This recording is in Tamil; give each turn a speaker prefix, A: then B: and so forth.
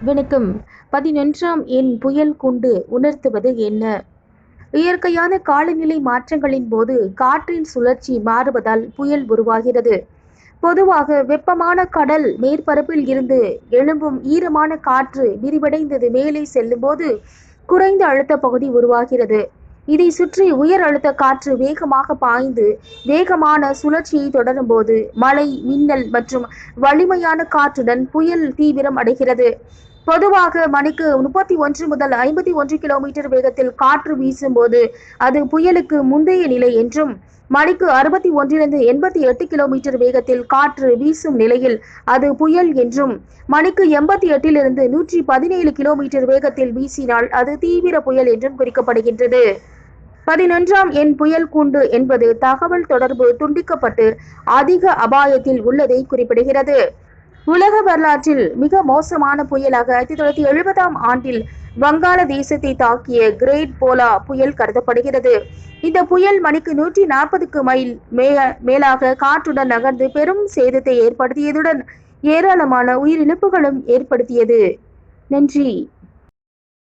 A: வணக்கம். 11ஆம் எண் புயல் கொண்டு உணர்த்துவது என்ன? இயற்கையான காலநிலை மாற்றங்களின் போது காற்றின் சுழற்சி மாறுவதால் புயல் உருவாகிறது. பொதுவாக வெப்பமான கடல் மேற்பரப்பில் இருந்து எழும்பும் ஈரமான காற்று விரிவடைந்தது மேலே செல்லும்போது குறைந்த அழுத்த பகுதி உருவாகிறது. இதை சுற்றி உயர் அழுத்த காற்று வேகமாக பாய்ந்து வேகமான சுழற்சியை தொடரும்போது மழை, மின்னல் மற்றும் வலிமையான காற்றுடன் புயல் தீவிரம் அடைகிறது. பொதுவாக மணிக்கு 31 முதல் 51 கிலோமீட்டர் வேகத்தில் காற்று வீசும்போது அது புயலுக்கு முந்தைய நிலை என்றும், மணிக்கு 61 88 கிலோமீட்டர் வேகத்தில் காற்று வீசும் நிலையில் அது புயல் என்றும், மணிக்கு 88 117 கிலோமீட்டர் வேகத்தில் வீசினால் அது தீவிர புயல் என்றும் குறிக்கப்படுகின்றது. 11ஆம் எண் புயல் கூண்டு என்பது தகவல் தொடர்பு துண்டிக்கப்பட்டு அதிக அபாயத்தில் உள்ளதை குறிப்பிடுகிறது. உலக வரலாற்றில் மிக மோசமான புயலாக 1970ஆம் ஆண்டில் வங்காள தேசத்தை தாக்கிய கிரேட் போலா புயல் கருதப்படுகிறது. இந்த புயல் மணிக்கு 140 மைல் மேலாக காற்றுடன் நகர்ந்து பெரும் சேதத்தை ஏற்படுத்தியதுடன் ஏராளமான உயிரிழப்புகளும் ஏற்படுத்தியது. நன்றி.